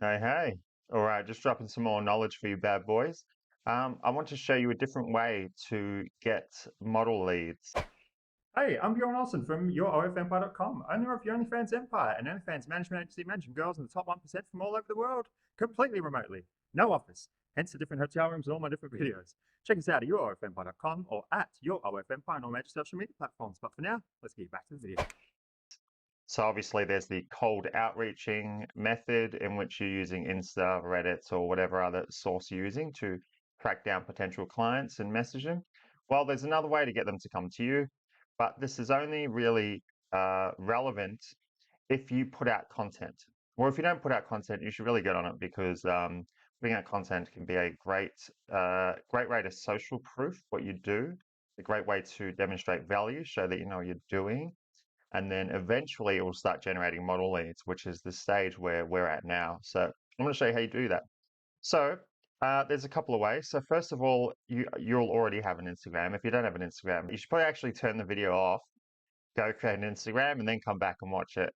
Hey, hey. All right, just dropping some more knowledge for you bad boys. I want to show you a different way to get model leads. Hey, I'm Bjorn Olsen from your OFM.com, owner of the OnlyFans Empire, an OnlyFans management agency managing girls in the top 1% from all over the world, completely remotely. No office, hence the different hotel rooms and all my different videos. Check us out at yourofempire.com or at yourofempire on all major social media platforms. But for now, let's get back to the video. So obviously there's the cold outreaching method in which you're using Insta, Reddit, or whatever other source you're using to track down potential clients and message them. Well, there's another way to get them to come to you, but this is only really relevant if you put out content. Or if you don't put out content, you should really get on it because putting out content can be a great way to social proof what you do, a great way to demonstrate value, show that you know what you're doing, and then eventually it will start generating model leads, which is the stage where we're at now. So I'm going to show you how you do that. So there's a couple of ways. So first of all, you'll already have an Instagram. If you don't have an Instagram, you should probably actually turn the video off, go create an Instagram, and then come back and watch it.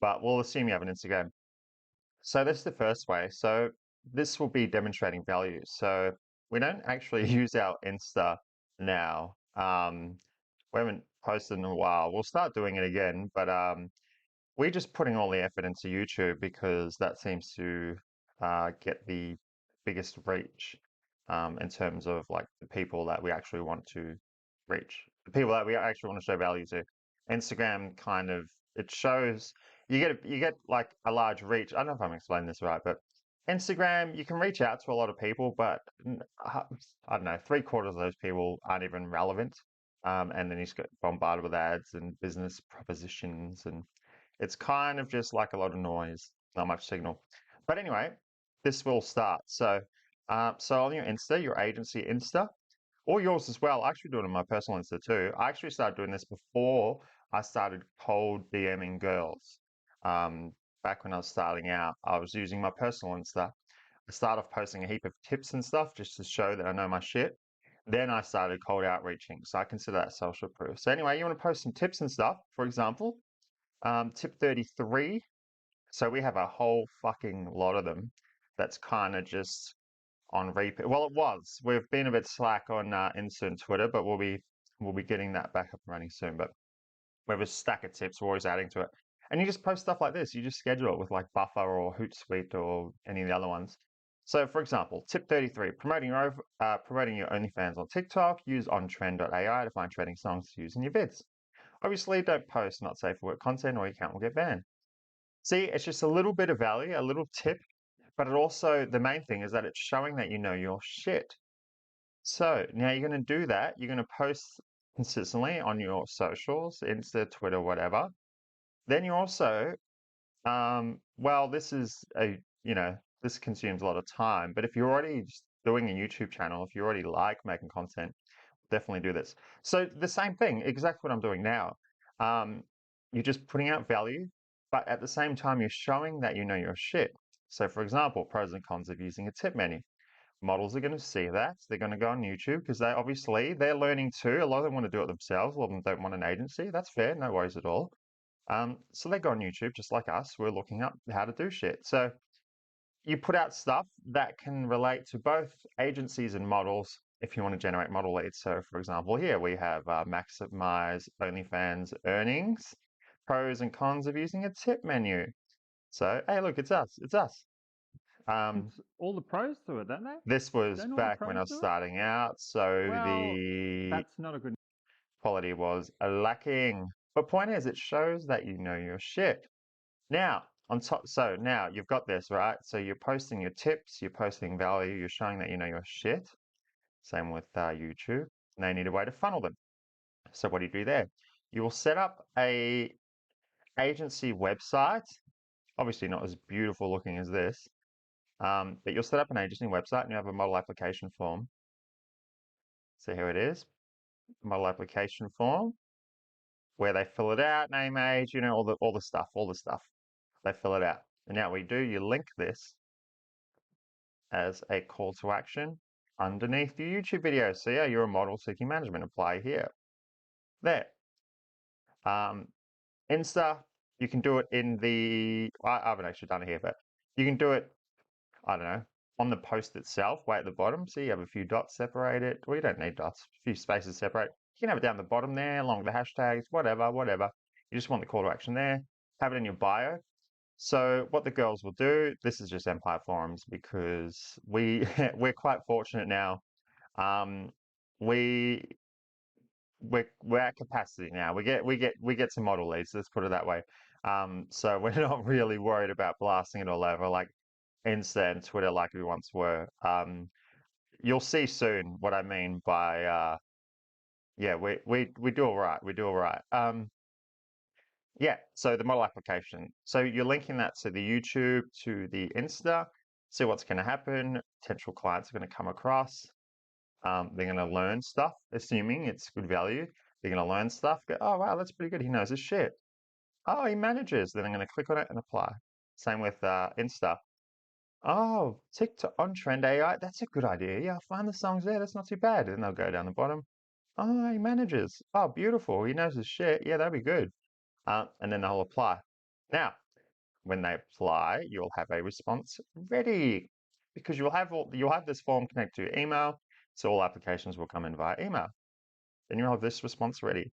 But we'll assume you have an Instagram. So that's the first way. So this will be demonstrating value. So we don't actually use our Insta now. We haven't posted in a while. We'll start doing it again, but we're just putting all the effort into YouTube because that seems to get the biggest reach in terms of like the people that we actually want to reach, the people that we actually want to show value to. Instagram kind of it shows you get like a large reach. I don't know if I'm explaining this right, but Instagram you can reach out to a lot of people, but I don't know, three-quarters of those people aren't even relevant. And then you just get bombarded with ads and business propositions and it's kind of just like a lot of noise, not much signal. But anyway, this will start. So on your Insta, your agency Insta, or yours as well. I actually do it on my personal Insta too. I actually started doing this before I started cold DMing girls. Um, Back when I was starting out, I was using my personal Insta. I started off posting a heap of tips and stuff just to show that I know my shit. Then I started cold outreaching. So I consider that social proof. So anyway, you want to post some tips and stuff, for example. Tip 33. So we have a whole fucking lot of them that's kind of just on repeat. Well, it was. We've been a bit slack on Insta and Twitter, but we'll be getting that back up and running soon. But we have a stack of tips. We're always adding to it. And you just post stuff like this. You just schedule it with like Buffer or Hootsuite or any of the other ones. So, for example, tip 33, promoting your OnlyFans on TikTok, use ontrend.ai to find trending songs to use in your vids. Obviously, don't post not safe for work content or your account will get banned. See, it's just a little bit of value, a little tip, but it also, the main thing is that it's showing that you know your shit. So now you're going to do that. You're going to post consistently on your socials, Insta, Twitter, whatever. Then you also, well, this is this consumes a lot of time, but if you're already just doing a YouTube channel, if you already like making content, definitely do this. So the same thing, exactly what I'm doing now. Um, you're just putting out value, but at the same time, you're showing that you know your shit. So for example, pros and cons of using a tip menu. Models are going to see that. They're going to go on YouTube because they're learning too. A lot of them want to do it themselves. A lot of them don't want an agency. That's fair. No worries at all. So they go on YouTube just like us. We're looking up how to do shit. So you put out stuff that can relate to both agencies and models if you want to generate model leads. So, for example, here we have maximize OnlyFans earnings, pros and cons of using a tip menu. So, hey, look, it's us. It's us. Um, It's all the pros to it, don't they? this was Don't all the back when I pros was do it? starting out, so Well, the that's not a good. quality was lacking. But point is, it shows that you know your shit. Now, on top, so now you've got this, right? So you're posting your tips, you're posting value, you're showing that you know your shit. Same with YouTube. And they need a way to funnel them. So what do you do there? You will set up a agency website. Obviously not as beautiful looking as this, but you'll set up an agency website and you have a model application form. So here it is, model application form, where they fill it out, name, age, all the stuff. They fill it out. And now we do, you link this as a call to action underneath your YouTube video. So yeah, you're a model seeking management, apply here. There. Um, Insta, you can do it in I haven't actually done it here, but You can do it, I don't know, on the post itself, way at the bottom. So you have a few dots separate it. Well, you don't need dots, a few spaces separate. You can have it down the bottom there, along the hashtags, whatever. You just want the call to action there. Have it in your bio. So what the girls will do, this is just Empire Forums because we're quite fortunate now. Um, we we're at capacity now. We get some model leads. Let's put it that way. So we're not really worried about blasting it all over like Insta and Twitter like we once were. You'll see soon what I mean by yeah, we do all right. We do all right. Yeah, so the model application. So you're linking that to the YouTube, to the Insta, see what's going to happen. Potential clients are going to come across. They're going to learn stuff, assuming it's good value. They're going to learn stuff. Go, oh, wow, that's pretty good. He knows his shit. Oh, he manages. Then I'm going to click on it and apply. Same with Insta. Oh, TikTok on trend AI. That's a good idea. Yeah, I'll find the songs there. That's not too bad. And they'll go down the bottom. Oh, he manages. Oh, beautiful. He knows his shit. Yeah, that'd be good. And then they'll apply. Now, when they apply, you'll have a response ready because you'll have this form connected to your email, so all applications will come in via email. Then you'll have this response ready.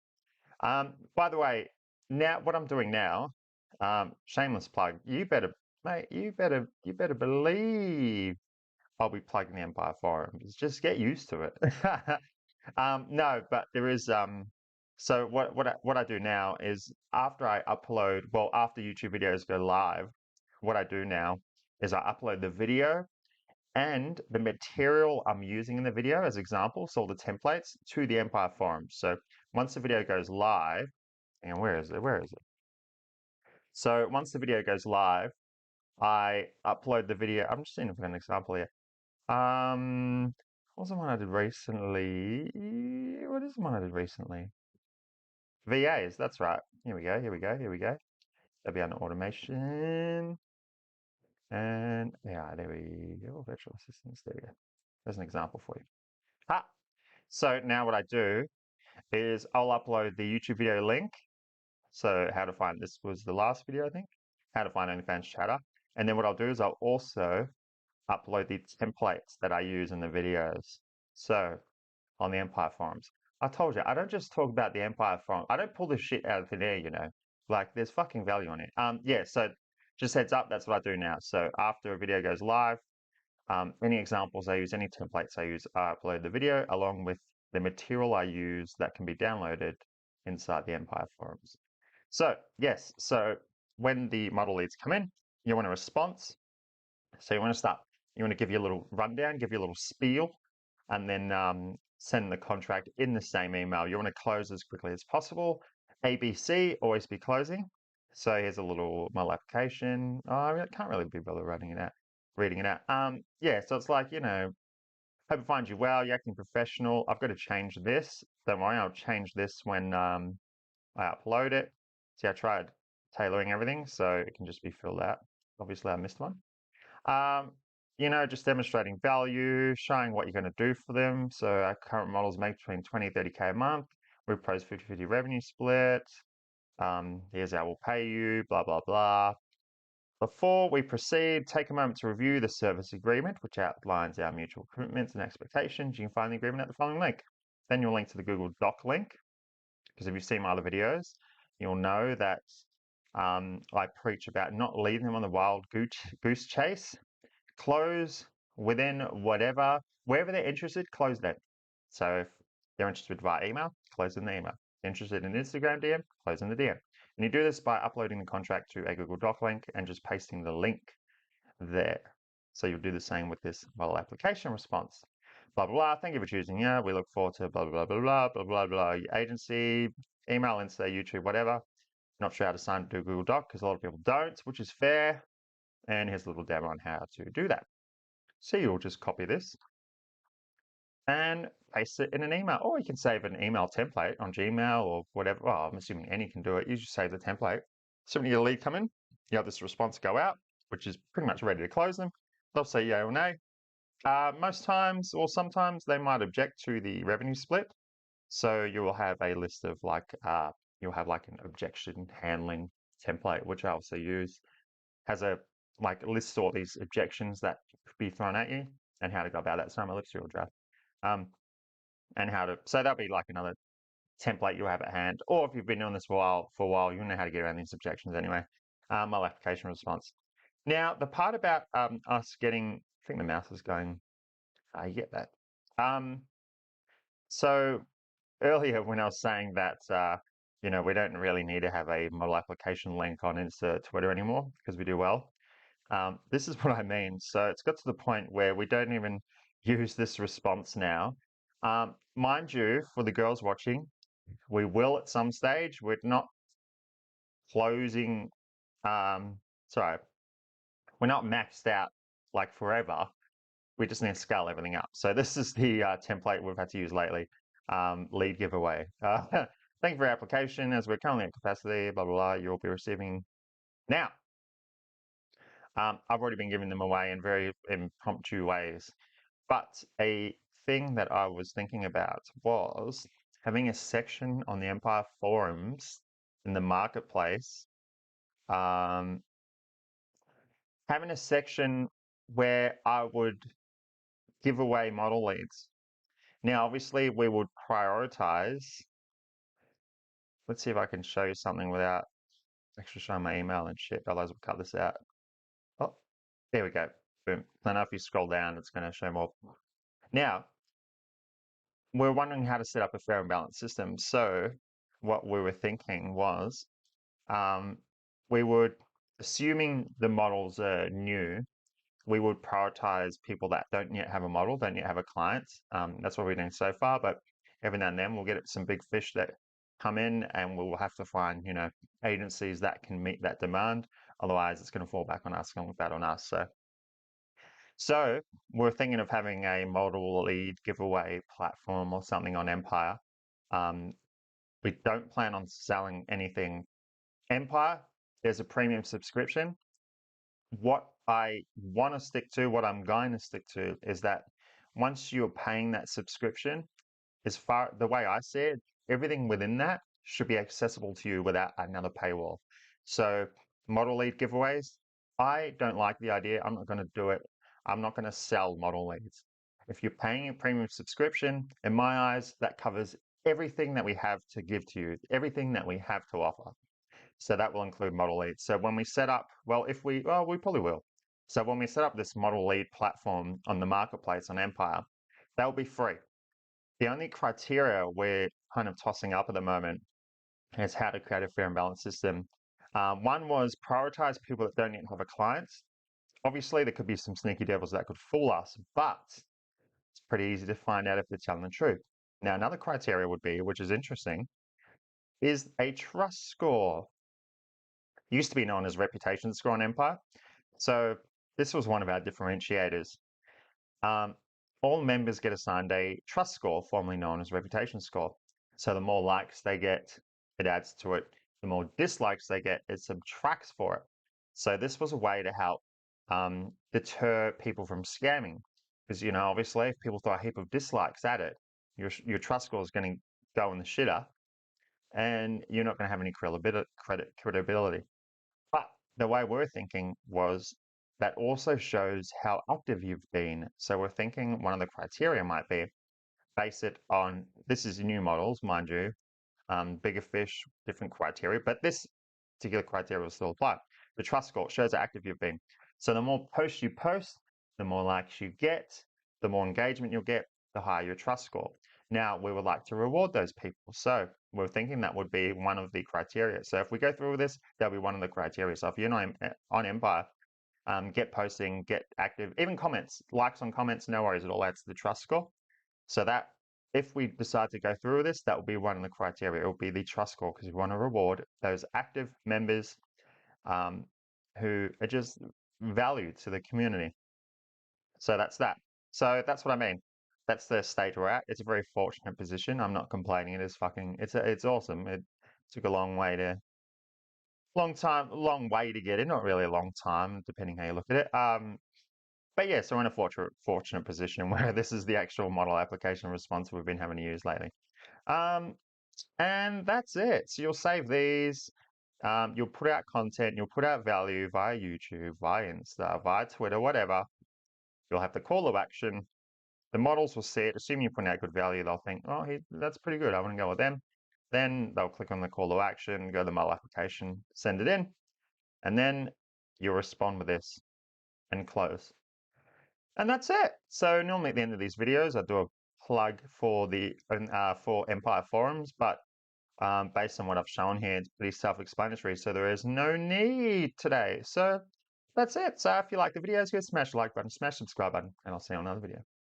By the way, now what I'm doing now, shameless plug. You better, mate. You better believe I'll be plugging the Empire forums. Just get used to it. No, but there is so what I do now is after I upload, well, after YouTube videos go live, what I do now is I upload the video and the material I'm using in the video as examples, all the templates to the Empire forums. So once the video goes live, and where is it? Where is it? So once the video goes live, I upload the video. I'm just seeing if I have an example here. What was the one I did recently? What is the one I did recently? VAs, that's right. Here we go, here we go, here we go. That'll be under automation. And yeah, there we go. Virtual assistants, there we go. There's an example for you. Ah, so now what I do is I'll upload the YouTube video link. So how to find, this was the last video, I think. How to find OnlyFans chatter. And then what I'll do is I'll also upload the templates that I use in the videos. So on the Empire forums. I told you, I don't just talk about the Empire forum. I don't pull this shit out of thin air, you know. Like there's fucking value on it. Yeah, so just heads up, that's what I do now. So after a video goes live, any examples I use, any templates I use, I upload the video along with the material I use that can be downloaded inside the Empire forums. So yes, so when the model leads come in, you want a response. So you want to give you a little rundown, give you a little spiel, and then send the contract in the same email. You want to close as quickly as possible. ABC, always be closing. So here's a little model application. Oh, I can't really be bothered reading it out. Yeah, so it's like, you know, hope it finds you well, you're acting professional. I've got to change this. Don't worry, I'll change this when I upload it. See, I tried tailoring everything so it can just be filled out. Obviously, I missed one. Um, you know, just demonstrating value, showing what you're going to do for them. So our current models make between 20, 30K a month. We propose 50-50 revenue split. Here's how we'll pay you, blah, blah, blah. Before we proceed, take a moment to review the service agreement, which outlines our mutual commitments and expectations. You can find the agreement at the following link. Then you'll link to the Google Doc link, because if you've seen my other videos, you'll know that I preach about not leading them on the wild goose chase. Close within wherever they're interested, close them. So if they're interested via email, close in the email. If they're interested in Instagram DM, close in the DM. And you do this by uploading the contract to a Google Doc link and just pasting the link there. So you'll do the same with this model application response. Blah, blah, blah. Thank you for choosing. Yeah, we look forward to blah, blah, blah, blah, blah, blah, blah. Your agency, email, Insta, YouTube, whatever. Not sure how to sign to Google Doc because a lot of people don't, which is fair. And here's a little demo on how to do that. So you'll just copy this and paste it in an email, or you can save an email template on Gmail or whatever. Well, I'm assuming any can do it. You just save the template. So when your lead come in, you have this response go out, which is pretty much ready to close them. They'll say yay or nay. Most times or sometimes they might object to the revenue split. So you will have a list of like, you'll have like an objection handling template, which I also use. Has a like lists all these objections that could be thrown at you and how to go about that. So I'm a elixir draft. And how to, so that'll be like another template you'll have at hand. Or if you've been doing this for a while, you'll know how to get around these objections anyway. Model application response. Now, the part about us getting, I think the mouse is going, you get that. So earlier when I was saying that, we don't really need to have a model application link on Insta Twitter anymore because we do well. This is what I mean. So it's got to the point where we don't even use this response now. Mind you, for the girls watching, we will at some stage. We're not closing, sorry, we're not maxed out like forever. We just need to scale everything up. So this is the template we've had to use lately. Lead giveaway. Thank you for your application. As we're currently at capacity, blah, blah, blah, you'll be receiving now. I've already been giving them away in very impromptu ways. But a thing that I was thinking about was having a section on the Empire forums in the marketplace, having a section where I would give away model leads. Now, obviously, we would prioritize. Let's see if I can show you something without actually showing my email and shit. Otherwise, we'll cut this out. Oh, there we go. Boom. So now if you scroll down, it's going to show more. Now, we're wondering how to set up a fair and balanced system. So what we were thinking was we would, assuming the models are new, we would prioritize people that don't yet have a model, don't yet have a client. That's what we're doing so far. But every now and then we'll get some big fish that come in and we'll have to find, agencies that can meet that demand. Otherwise, it's going to fall back on us, going back on us. So we're thinking of having a model lead giveaway platform or something on Empire. We don't plan on selling anything. Empire, there's a premium subscription. What I want to stick to, what I'm going to stick to, is that once you're paying that subscription, the way I see it, everything within that should be accessible to you without another paywall. So model lead giveaways, I don't like the idea. I'm not going to do it. I'm not going to sell model leads. If you're paying a premium subscription, in my eyes, that covers everything that we have to give to you, everything that we have to offer. So that will include model leads. So when we set up, we probably will. So when we set up this model lead platform on the marketplace on Empire, that will be free. The only criteria we're kind of tossing up at the moment is how to create a fair and balanced system. One was prioritize people that don't yet have a client. Obviously, there could be some sneaky devils that could fool us, but it's pretty easy to find out if they're telling the truth. Now, another criteria would be, which is interesting, is a trust score. It used to be known as reputation score on Empire. So this was one of our differentiators. All members get assigned a trust score, formerly known as reputation score. So the more likes they get, it adds to it. The more dislikes they get, it subtracts for it. So this was a way to help deter people from scamming. Because, obviously, if people throw a heap of dislikes at it, your trust score is going to go in the shitter and you're not going to have any credibility. But the way we're thinking was that also shows how active you've been. So we're thinking one of the criteria might be base it on, this is new models, mind you, bigger fish, different criteria, but this particular criteria will still apply. The trust score shows how active you've been. So the more posts you post, the more likes you get, the more engagement you'll get, the higher your trust score. Now, we would like to reward those people. So we're thinking that would be one of the criteria. So if we go through this, that'll be one of the criteria. So if you're not on Empire, get posting, get active, even comments, likes on comments, no worries, it all adds to the trust score. So that if we decide to go through with this, that will be one of the criteria. It will be the trust score because we want to reward those active members who are just valued to the community. So that's that. So that's what I mean. That's the stage we're at. It's a very fortunate position. I'm not complaining. It is it's awesome. It took a long way to get in. Not really a long time, depending how you look at it. But yeah, so we're in a fortunate position where this is the actual model application response we've been having to use lately. And that's it. So you'll save these. You'll put out content, you'll put out value via YouTube, via Insta, via Twitter, whatever. You'll have the call to action. The models will see it, assuming you're putting out good value, they'll think, oh, that's pretty good, I want to go with them. Then they'll click on the call to action, go to the mail application, send it in, and then you'll respond with this and close. And that's it. So normally at the end of these videos, I do a plug for the for Empire Forums, but based on what I've shown here, it's pretty self-explanatory. So there is no need today. So that's it. So if you like the videos, smash the like button, smash the subscribe button, and I'll see you on another video.